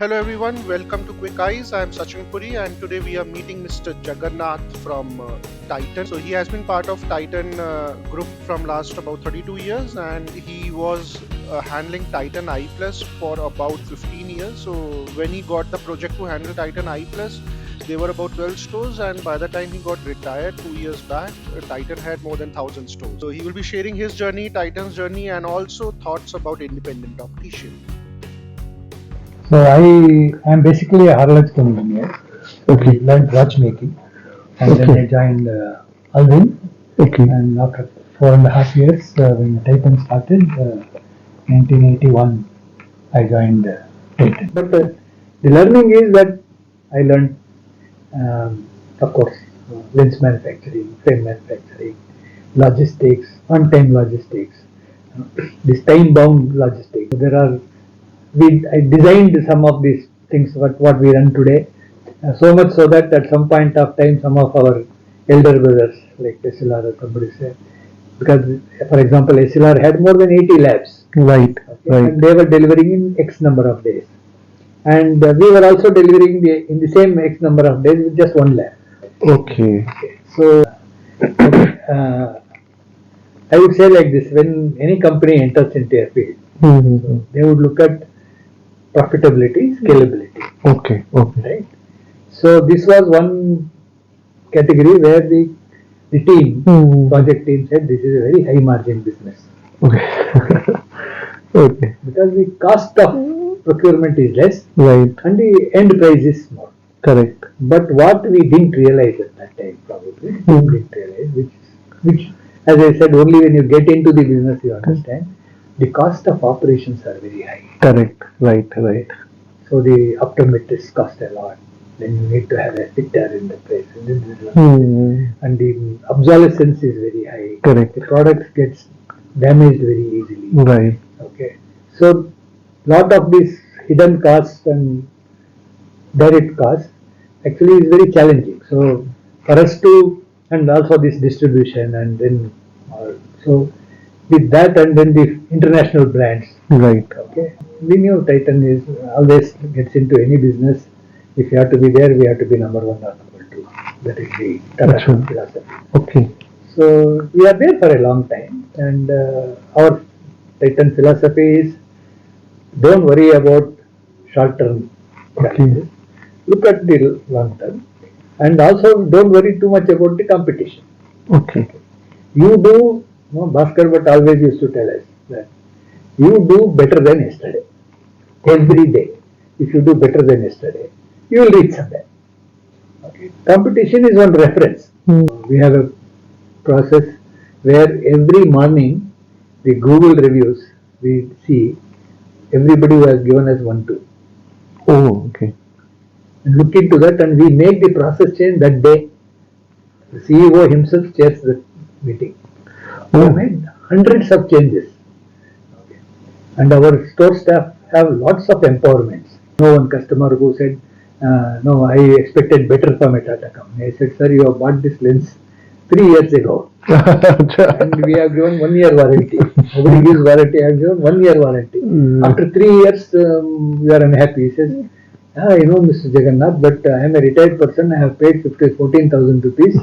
Hello everyone, welcome to Quick Eyes. I am Sachin Puri and today we are meeting Mr. Jagannath from Titan. So he has been part of Titan group from last about 32 years and he was handling Titan I Plus for about 15 years. So when he got the project to handle Titan I Plus, there were about 12 stores and by the time he got retired 2 years back, Titan had more than 1000 stores. So he will be sharing his journey, Titan's journey and also thoughts about Independent Optician. So I am basically a horological engineer. Okay. Learned watchmaking and then I joined Alvin. Okay. And after 4.5 years, when Titan started, 1981, I joined Titan. But the learning is that I learned, of course, lens manufacturing, frame manufacturing, logistics, on-time logistics, this time-bound logistics. I designed some of these things what we run today, so much so that at some point of time some of our elder brothers like SLR or somebody said, because for example SLR had more than 80 labs, Right. okay, Right. and they were delivering in X number of days, and we were also delivering in the same X number of days with just one lab. Okay. So I would say like this: when any company enters into a field, Mm-hmm. they would look at profitability, scalability. Okay. Okay. Right. So this was one category where the team, project team said this is a very high margin business. Okay. Okay. Because the cost of procurement is less, Right. and the end price is more. Correct. But what we didn't realize at that time, probably didn't realize, which as I said, only when you get into the business you understand, the cost of operations are very high. Correct. Right. Right. So the optometrists cost a lot. Then you need to have a fitter in the place, and the obsolescence is very high. Correct. The product gets damaged very easily. Right. Okay. So lot of these hidden costs and direct costs actually is very challenging. So for us to, and also this distribution and then so with that and then the international brands. Right. Okay. We knew Titan is always gets into any business. If you have to be there, we have to be number one or number two. That is the Tata philosophy. Okay. So we are there for a long time, and our Titan philosophy is don't worry about short-term challenges. Look at the long term, and also don't worry too much about the competition. Okay. You do, Bhaskar but always used to tell us that you do better than yesterday. Every day, if you do better than yesterday, you will reach somewhere. Okay. Competition is one reference. We have a process where every morning the Google reviews we see everybody who has given us 1-2. Oh. Okay. And look into that, and we make the process change that day. The CEO himself chairs the meeting. We have made hundreds of changes. Okay. And our store staff have lots of empowerments. No one customer who said, no, I expected better from a Tata company. I said, sir, you have bought this lens 3 years ago. And we have given 1 year warranty. Nobody gives warranty. I have given 1 year warranty. After 3 years, we are unhappy. He says, Mr. Jagannath, but I am a retired person. I have paid 14,000 rupees.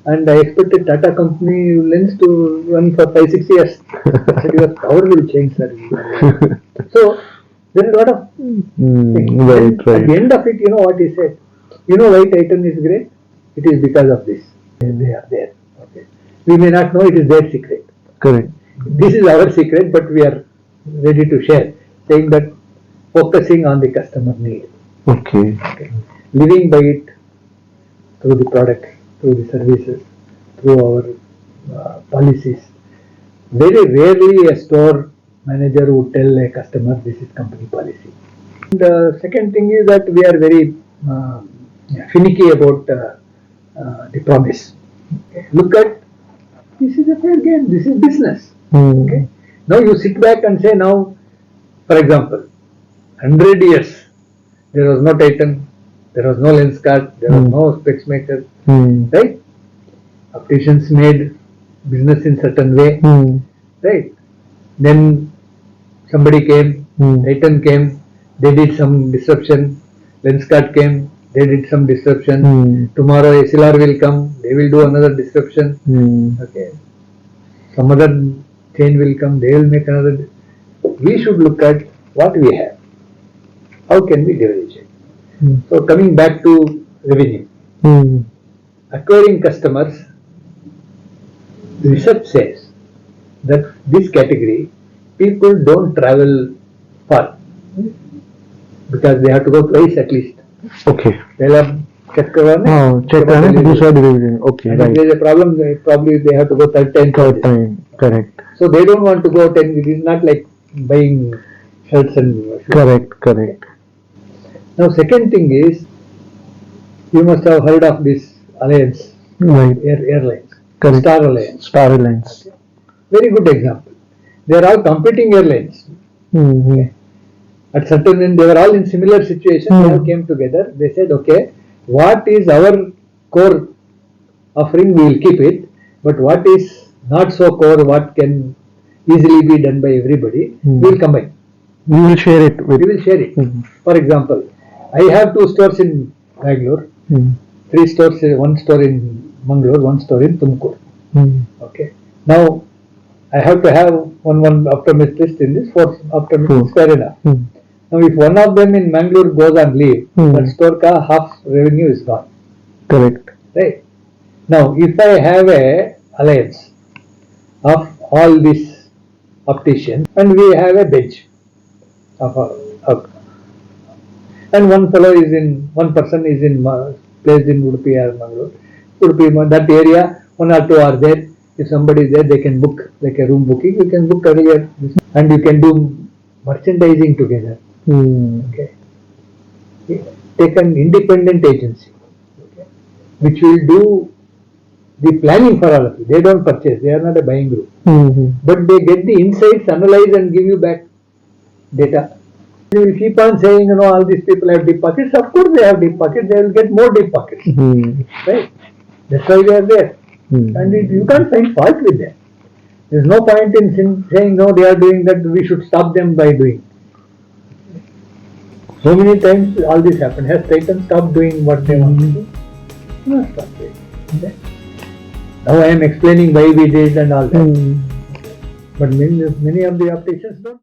And I expected Tata company lens to run for 5-6 years. I said, your power will change, sir. So, there is a lot of things. Right. At the end of it, you know what he said? You know why Titan is great? It is because of this. They are there. Okay. We may not know it is their secret. Correct. This is our secret, but we are ready to share, saying that focusing on the customer need. Okay. Okay. Living by it through the products, through the services, through our policies. Very rarely a store manager would tell a customer this is company policy. And the second thing is that we are very finicky about the promise. Okay. Look at, this is a fair game, this is business. Okay. Now you sit back and say now, for example, 100 years there was no Titan, there was no lens cart, there was no specs maker, right? Opticians made business in certain way, right? Then somebody came, Titan came, they did some disruption. Lenskart came, they did some disruption. Tomorrow SLR will come, they will do another disruption. Okay. Some other chain will come, they will make another. We should look at what we have. How can we leverage it? So coming back to revenue. Acquiring customers, research says that this category, people don't travel far because they have to go twice at least. Okay. पहला check करवाना है, check करना है, दूसरा delivery. Okay, and right. if there is a problem, probably they have to go third time. Correct. So they don't want to go 10. It is not like buying shirts and shoes. Correct. Now second thing is, you must have heard of this alliance, Right. airlines, Correct. Star Alliance. Star Alliance. Very good example. They are all competing airlines. At certain end, they were all in similar situation. They all came together. They said, okay, what is our core offering, we will keep it. But what is not so core, what can easily be done by everybody, we will combine. We will share it with. We will share it. For example, I have 2 stores in Bangalore, 3 stores, 1 store in Mangalore, 1 store in Tumkur. Okay. Now, I have to have one optometrist in this, 4 optometrists, fair enough. Now, if one of them in Mangalore goes on leave, that store ka half revenue is gone. Correct. Right. Now, if I have a alliance of all these opticians and we have a bench of and one person is placed in Udupi or Mangalore. Udupi, that area, 1 or 2 are there. If somebody is there, they can book, like a room booking. You can book earlier and you can do merchandising together. Okay. Take an independent agency, okay, which will do the planning for all of you. They don't purchase, they are not a buying group. But they get the insights, analyze and give you back data. You will keep on saying, all these people have deep pockets. Of course they have deep pockets, they will get more deep pockets. Right? That's why they are there. And you can't find fault with them. There is no point in saying, no, they are doing that, we should stop them by doing. So many times all this happened. Has Titan stopped doing what they want to do? No, stop doing. Okay. Now I am explaining why we did and all that. But many of the opticians don't.